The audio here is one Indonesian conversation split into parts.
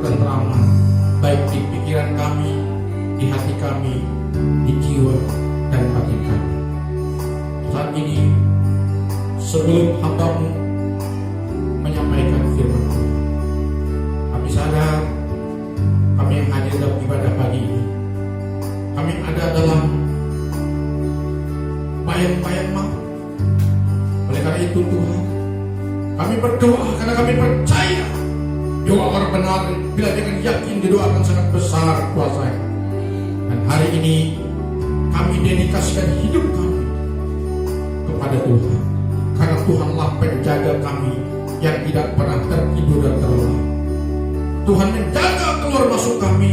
ketentraman, baik di pikiran kami, di hati kami, di jiwa dan batin kami. Saat ini, sebelum hamba-Mu menyampaikan firman Tuhan, kami sadar kami yang hadir dalam ibadah pagi ini, kami ada dalam bayang-bayang maut. Oleh karena itu Tuhan, kami berdoa karena kami percaya doa orang benar bila dengan yakin didoakan sangat besar kuasanya. Dan hari ini kami dedikasikan hidup kami kepada Tuhan, karena Tuhanlah penjaga kami yang tidak pernah tertidur dan terlelap. Tuhan menjaga keluar masuk kami,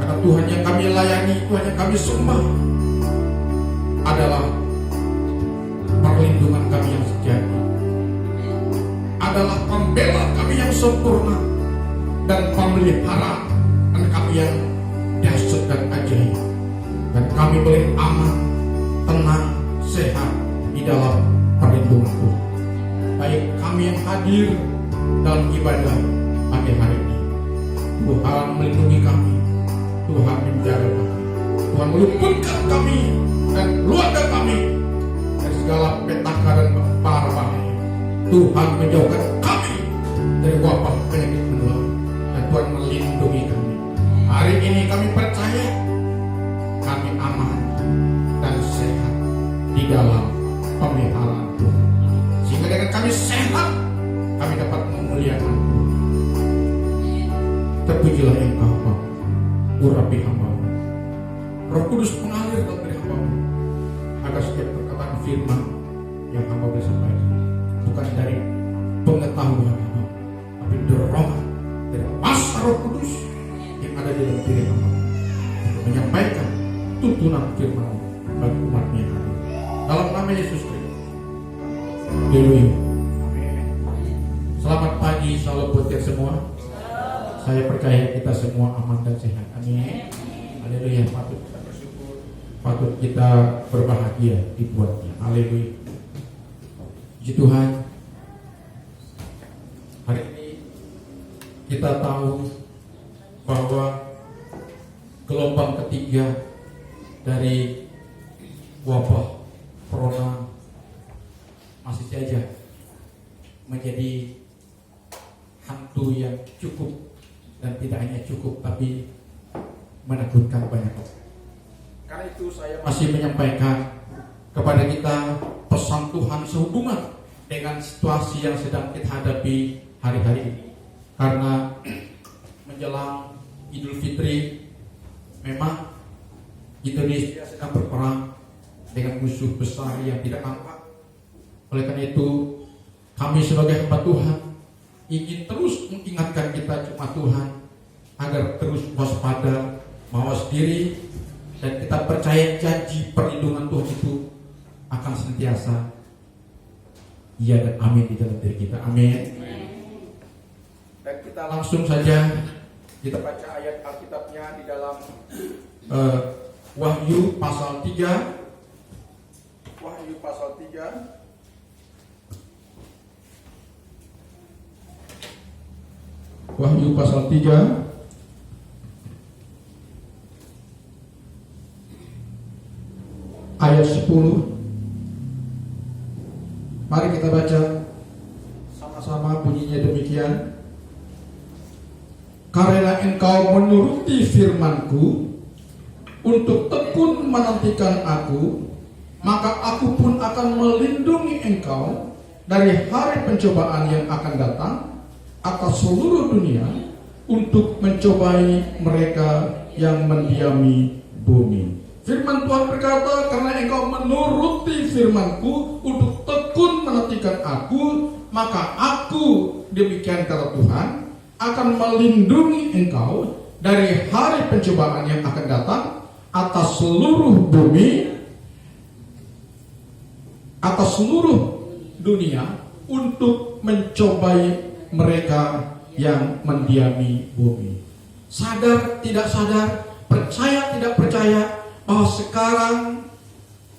karena Tuhan yang kami layani, Tuhan yang kami sembah adalah perlindungan kami yang sejati, adalah pembela kami yang sempurna, dan pemelihara kami yang dahsyat dan ajaib. Dan kami boleh aman, tenang, sehat di dalam perlindungan Tuhan. Baik kami yang hadir dalam ibadah pagi hari ini, Tuhan melindungi kami, Tuhan menjaga kami, Tuhan meluputkan kami dan keluarga kami dari segala petaka dan para bahaya. Tuhan menjauhkan kami dari wabah penyakit menular, dan Tuhan melindungi kami. Hari ini kami percaya kami aman dan sehat di dalam pemeliharaan Tuhan, sehingga dengan kami sehat kami dapat memuliakan Tuhan. Terpujilah Engkau Bapa, urapi hamba-Mu. Roh Kudus mengalir dalam diri hamba-Mu, agar setiap perkataan firman yang hamba bersampaikan bukan dari pengetahuan hamba, tapi dorongan dari kuasa Roh Kudus yang ada di dalam diri hamba, untuk menyampaikan tuntunan firman bagi umat-Nya yang hadir. Dalam nama Yesus Kristus. Haleluya. Selamat pagi, salam buat kita semua. Saya percaya kita semua aman dan sehat. Amin. Haleluya. Patut kita bersyukur, patut kita berbahagia dibuatnya. Haleluya. Puji Tuhan. Hari ini kita tahu bahwa gelombang ketiga dari wabah corona masih saja menjadi hantu yang cukup, dan tidak hanya cukup tapi menakutkan banyak orang. Karena itu saya masih menyampaikan kepada kita pesan Tuhan sehubungan dengan situasi yang sedang kita hadapi hari-hari ini. Karena menjelang Idul Fitri, memang Indonesia sedang berperang dengan musuh besar yang tidak nampak. Oleh karena itu, kami sebagai hamba Tuhan ingin terus mengingatkan kita jemaat Tuhan agar terus waspada, mawas diri, dan kita percaya janji perlindungan Tuhan itu akan senantiasa ya dan amin di dalam diri kita. Amin. Dan kita langsung saja kita baca ayat Alkitabnya di dalam Wahyu pasal 3. Wahyu pasal 3 Wahyu pasal 3 ayat 10. Mari kita baca sama-sama, bunyinya demikian. Karena engkau menuruti firman-Ku untuk tekun menantikan Aku, maka Aku pun akan melindungi engkau dari hari pencobaan yang akan datang atas seluruh dunia, untuk mencobai mereka yang mendiami bumi. Firman Tuhan berkata, karena engkau menuruti firman-Ku untuk tekun menantikan Aku, maka Aku, demikian kata Tuhan, akan melindungi engkau dari hari pencobaan yang akan datang atas seluruh bumi, atas seluruh dunia, untuk mencobai mereka yang mendiami bumi. Sadar tidak sadar, percaya tidak percaya, bahwa sekarang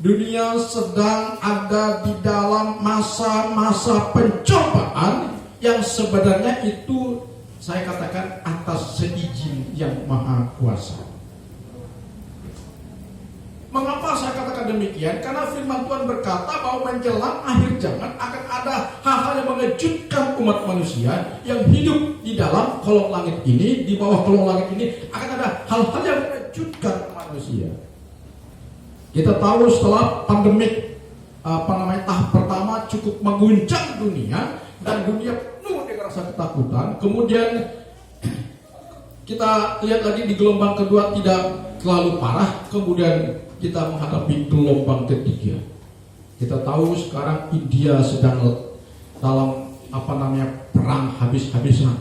dunia sedang ada di dalam masa-masa pencobaan yang sebenarnya itu saya katakan atas seizin yang maha kuasa. Mengapa saya katakan demikian? Karena firman Tuhan berkata bahwa menjelang akhir zaman akan ada hal-hal yang mengejutkan umat manusia yang hidup di dalam kolong langit ini, di bawah kolong langit ini akan ada hal-hal yang mengejutkan manusia. Kita tahu setelah pandemik tahap pertama cukup mengguncang dunia dan dunia penuh dengan rasa ketakutan. Kemudian kita lihat lagi di gelombang kedua tidak terlalu parah. Kemudian kita menghadapi gelombang ketiga. Kita tahu sekarang India sedang dalam perang habis-habisan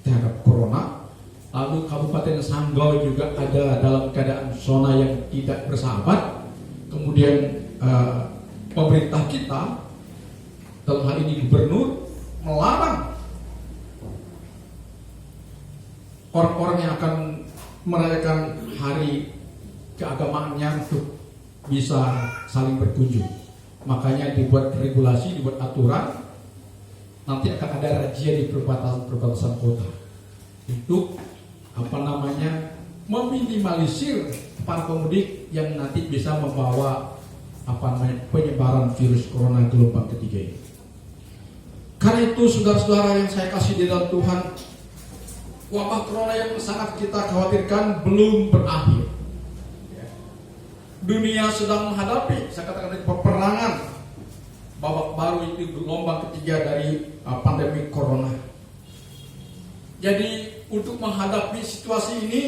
terhadap corona. Lalu Kabupaten Sanggau juga ada dalam keadaan zona yang tidak bersahabat. Kemudian pemerintah kita, dalam hal ini gubernur, melarang orang-orang yang akan merayakan hari keagamaannya untuk bisa saling berkunjung. Makanya dibuat regulasi, dibuat aturan. Nanti akan ada razia di perbatasan kota untuk meminimalisir para pemudik yang nanti bisa membawa penyebaran virus corona gelombang ketiga ini. Karena itu saudara-saudara yang saya kasih di dalam Tuhan, wabah corona yang sangat kita khawatirkan belum berakhir. Dunia sedang menghadapi, saya katakan, peperangan babak baru, itu gelombang ketiga dari pandemi corona. Jadi untuk menghadapi situasi ini,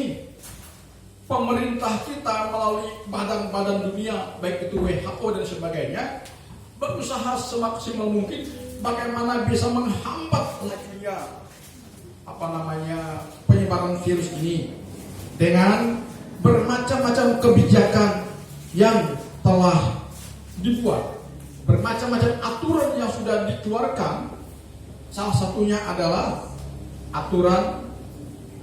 pemerintah kita melalui badan-badan dunia, baik itu WHO dan sebagainya, berusaha semaksimal mungkin bagaimana bisa menghambat lajunya penyebaran virus ini dengan bermacam-macam kebijakan yang telah dibuat, bermacam-macam aturan yang sudah dikeluarkan. Salah satunya adalah aturan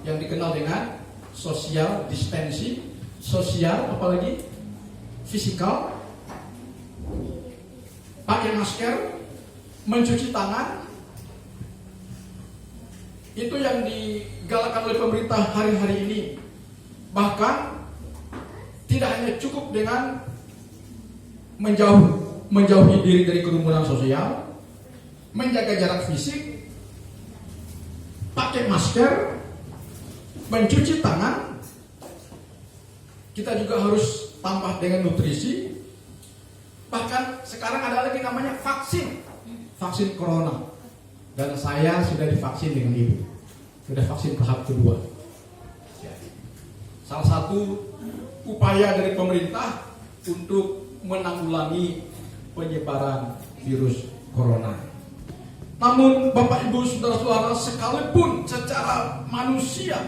yang dikenal dengan social distancing, fisikal, pakai masker, mencuci tangan. Itu yang digalakkan oleh pemerintah hari-hari ini. Bahkan tidak hanya cukup dengan menjauhi diri dari kerumunan sosial, menjaga jarak fisik, pakai masker, mencuci tangan. Kita juga harus tambah dengan nutrisi. Bahkan sekarang ada lagi namanya vaksin corona. Dan saya sudah divaksin dengan ibu, sudah vaksin tahap kedua. Salah satu upaya dari pemerintah untuk menanggulangi penyebaran virus corona. Namun Bapak Ibu Saudara-saudara, sekalipun secara manusia,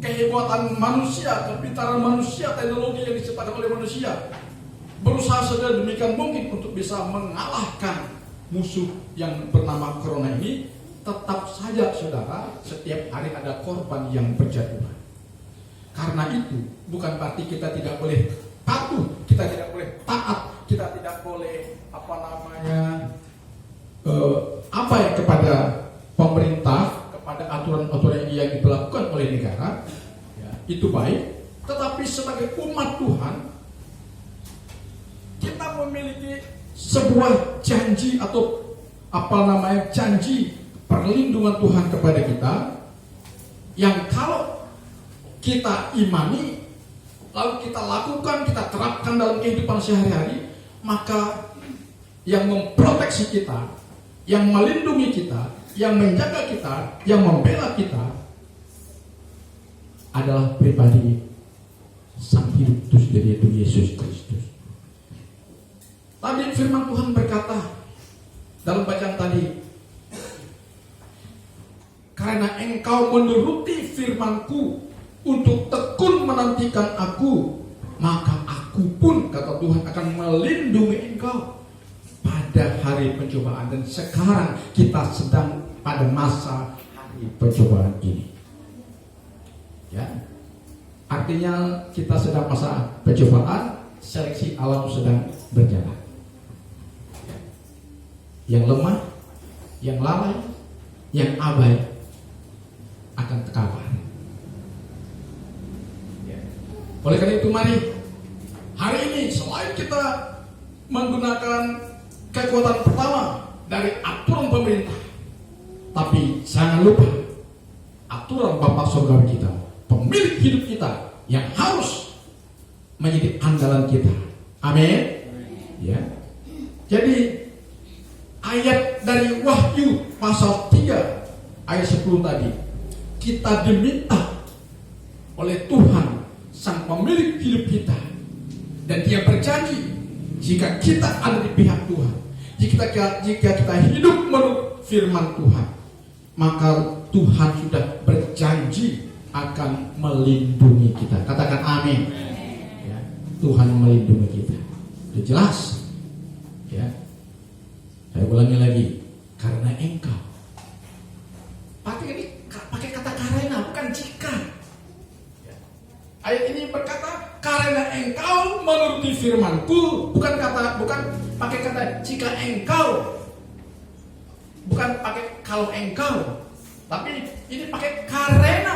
kehebatan manusia, kepintaran manusia, teknologi yang diciptakan oleh manusia berusaha sedemikian mungkin untuk bisa mengalahkan musuh yang bernama corona ini, tetap saja saudara, setiap hari ada korban yang berjatuhan. Karena itu bukan berarti kita tidak boleh patuh, kita tidak boleh taat, kita tidak boleh kepada pemerintah, kepada aturan-aturan yang diberlakukan oleh negara, ya, itu baik. Tetapi sebagai umat Tuhan, kita memiliki sebuah janji atau janji perlindungan Tuhan kepada kita, yang kalau kita imani, lalu kita lakukan, kita terapkan dalam kehidupan sehari-hari, maka yang memproteksi kita, yang melindungi kita, yang menjaga kita, yang membela kita adalah pribadi Sang Hidup itu sendiri, yaitu Yesus Kristus. Tadi firman Tuhan berkata dalam bacaan tadi, karena engkau menuruti firman-Ku untuk tekun menantikan Aku, maka Aku pun, kata Tuhan, akan melindungi engkau pada hari pencobaan. Dan sekarang kita sedang pada masa hari pencobaan ini, ya. Artinya kita sedang masa pencobaan, seleksi alam sedang berjalan. Yang lemah, yang lalai, yang abai akan terkawal. Ya. Oleh karena itu mari hari ini selain kita menggunakan kekuatan pertama dari aturan pemerintah, tapi jangan lupa aturan Bapa Surgawi kita, pemilik hidup kita yang harus menjadi andalan kita. Amin. Ya. Jadi ayat dari Wahyu pasal 3 ayat 10 tadi, kita diminta oleh Tuhan sang pemilik hidup kita, dan Dia berjanji jika kita ada di pihak Tuhan, jika kita hidup menurut firman Tuhan, maka Tuhan sudah berjanji akan melindungi kita. Katakan amin. Ya, Tuhan melindungi kita. Sudah jelas. Ya. Saya ulangi lagi, karena engkau. Pakai kata karena, bukan jika. Ya. Ayat ini berkata karena engkau menuruti firmanku, bukan pakai kata jika engkau, bukan pakai kalau engkau, tapi ini pakai karena.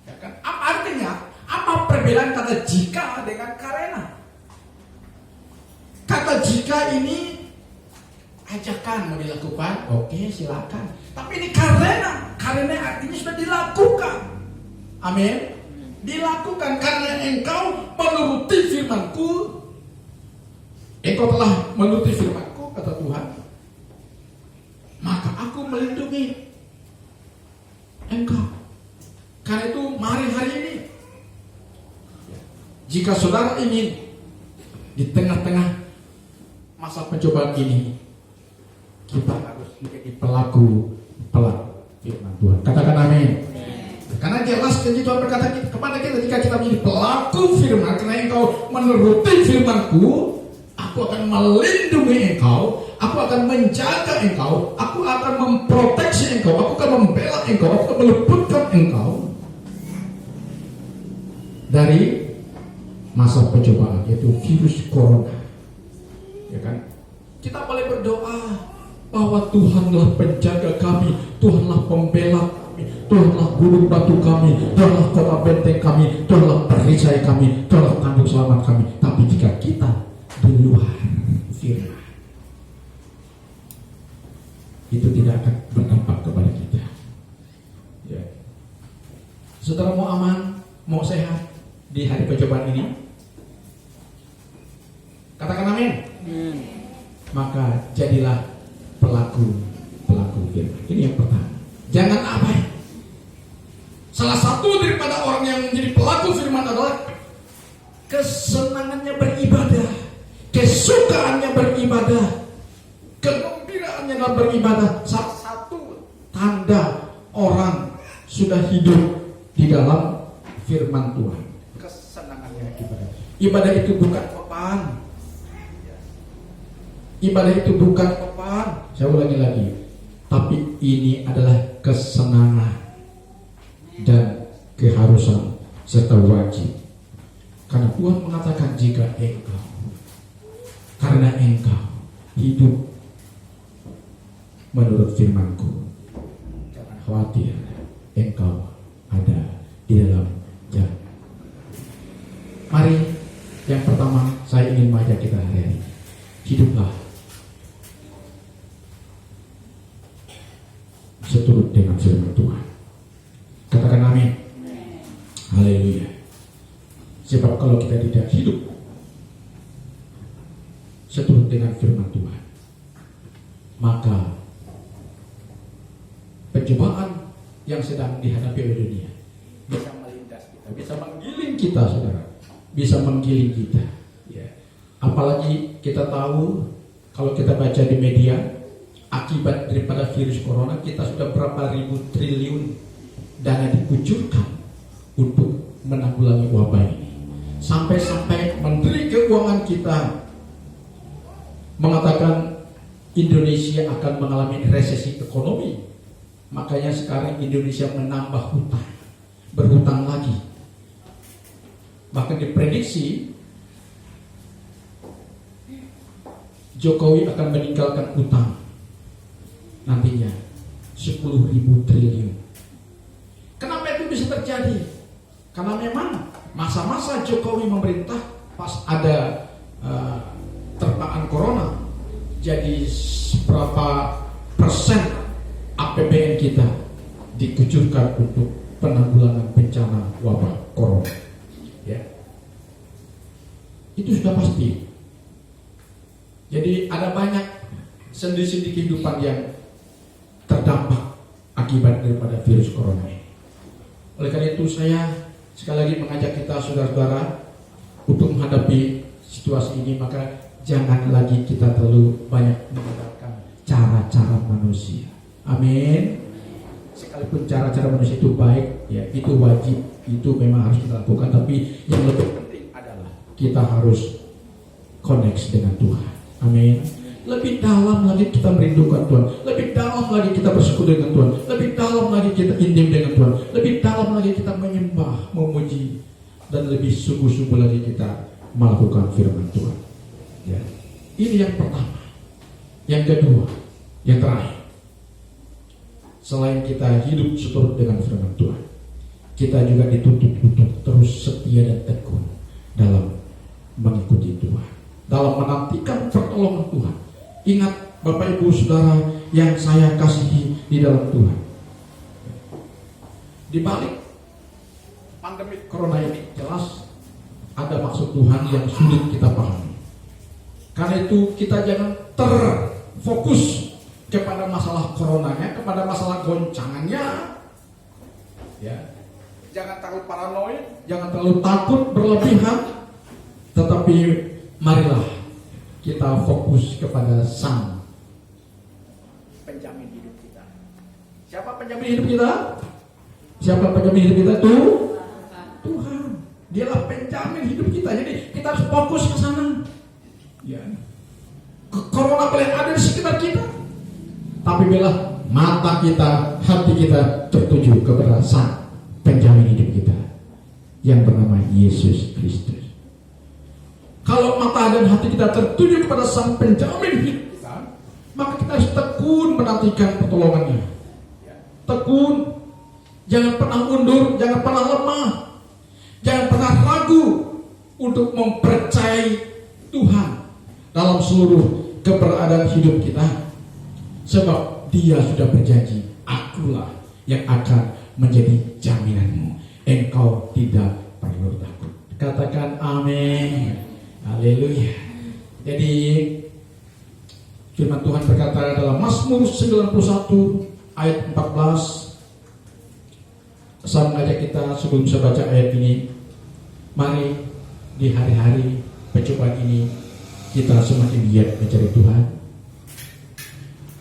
Ya kan? Apa artinya? Apa perbedaan kata jika dengan karena? Kata jika ini ajakan mau dilakukan, oke silakan. Tapi ini karena artinya sudah dilakukan. Amin. Dilakukan karena engkau menuruti firmanku. Engkau telah menuruti firmanku, kata Tuhan, maka aku melindungi engkau. Karena itu mari hari ini, jika saudara ingin di tengah-tengah masa pencobaan ini, kita harus menjadi pelaku firman Tuhan. Katakan amin. Karena jelas janji Tuhan berkata kepada kita, jika kita menjadi pelaku firman, karena engkau menuruti firmanku, aku akan melindungi engkau, aku akan menjaga engkau, aku akan memproteksi engkau, aku akan membela engkau, aku akan meluputkan engkau dari masa pencobaan, yaitu virus corona. Ya kan? Kita boleh berdoa bahwa Tuhanlah penjaga kami, Tuhanlah pembela kami, Tuhanlah gunung batu kami, Tuhanlah kota benteng kami, Tuhanlah perisai kami, Tuhanlah tanduk selamat kami. Tapi jika kita di luar firman, itu tidak akan berdampak kepada kita. Ya. Saudara mau aman, mau sehat di hari pencobaan ini? Katakan amin. Maka jadilah pelaku firman. Ini yang pertama. Jangan abai. Salah satu daripada orang yang menjadi pelaku firman adalah kesenangannya beribadah, kesukaannya beribadah, kegembiraannya dalam beribadah. Salah satu tanda orang sudah hidup di dalam firman Tuhan, kesenangannya ibadah. Ibadah itu bukan beban. Ibadah itu bukan beban. Saya ulangi lagi. Tapi ini adalah kesenangan dan keharusan serta wajib. Karena Tuhan mengatakan jika engkau, karena engkau hidup menurut firmanku, jangan khawatir, engkau ada di dalam jalan. Mari, yang pertama saya ingin mengajak kita hari ini, hiduplah seturut dengan firman Tuhan. Katakan amin. Haleluya. Sebab kalau kita tidak hidup seturut dengan firman Tuhan, maka pencobaan yang sedang dihadapi oleh dunia bisa melindas kita, bisa menggiling kita, saudara, bisa menggiling kita. Ya. Apalagi kita tahu, kalau kita baca di media, akibat daripada virus corona, kita sudah berapa ribu triliun dana dikucurkan untuk menanggulangi wabah ini. Sampai-sampai Menteri Keuangan kita mengatakan Indonesia akan mengalami resesi ekonomi. Makanya sekarang Indonesia menambah hutang, berhutang lagi. Bahkan diprediksi Jokowi akan meninggalkan hutang nantinya 10.000 triliun bisa terjadi? Karena memang masa-masa Jokowi memerintah pas ada terpaan corona, jadi berapa persen APBN kita dikucurkan untuk penanggulangan bencana wabah corona. Ya. Itu sudah pasti. Jadi ada banyak sendi-sendi kehidupan yang terdampak akibat daripada virus corona ini. Oleh karena itu saya sekali lagi mengajak kita saudara-saudara untuk menghadapi situasi ini, maka jangan lagi kita terlalu banyak menggunakan cara-cara manusia. Amin. Sekalipun cara-cara manusia itu baik, ya itu wajib, itu memang harus kita lakukan. Tapi yang lebih penting adalah kita harus connect dengan Tuhan. Amin. Lebih dalam lagi kita merindukan Tuhan, lebih dalam lagi kita bersyukur dengan Tuhan, lebih dalam lagi kita intim dengan Tuhan, lebih dalam lagi kita menyembah, memuji, dan lebih sungguh-sungguh lagi kita melakukan firman Tuhan. Ya. Ini yang pertama. Yang kedua, yang terakhir, selain kita hidup seturut dengan firman Tuhan, kita juga dituntut untuk terus setia dan tekun dalam mengikuti Tuhan, dalam menantikan pertolongan Tuhan. Ingat Bapak Ibu Saudara yang saya kasihi di dalam Tuhan, di balik pandemi corona ini jelas ada maksud Tuhan yang sulit kita pahami. Karena itu kita jangan terfokus kepada masalah coronanya, kepada masalah goncangannya, ya. Jangan terlalu paranoid, jangan terlalu takut berlebihan, tetapi marilah kita fokus kepada Sang penjamin hidup kita. Siapa penjamin hidup kita? Siapa penjamin hidup kita? Tuhan. Dialah penjamin hidup kita. Jadi kita harus fokus ke sana. Ya. Corona boleh ada di sekitar kita, tapi bila mata kita, hati kita tertuju kepada Sang penjamin hidup kita yang bernama Yesus Kristus. Kalau mata dan hati kita tertuju kepada Sang penjamin hidup kita, maka kita harus tekun menantikan pertolongannya. Tekun, jangan pernah mundur, jangan pernah lemah, jangan pernah ragu untuk mempercayai Tuhan dalam seluruh keberadaan hidup kita, sebab Dia sudah berjanji, akulah yang akan menjadi jaminanmu, engkau tidak perlu takut. Katakan amin. Haleluya. Jadi firman Tuhan berkata dalam Mazmur 91 ayat 14. Saya mengajak kita sebelum saya baca ayat ini, mari di hari-hari pencobaan ini kita semakin giat mencari Tuhan.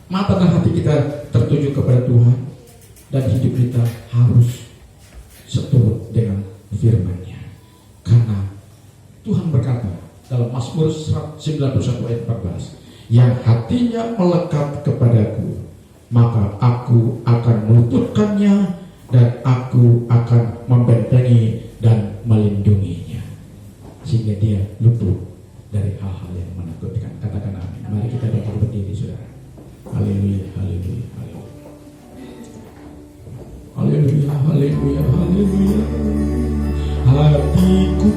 Mata dan hati kita tertuju kepada Tuhan, dan hidup kita harus seturut dengan firman-Nya. Karena Tuhan berkata dalam Mazmur 91 ayat 14, yang hatinya melekat kepadaku, maka aku akan meluputkannya dan aku akan membentengi dan melindunginya, sehingga dia luput dari hal-hal yang menakutkan. Katakan amin. Mari kita berdiri, saudara. Haleluya, haleluya, haleluya. Haleluya, haleluya, haleluya. Hatiku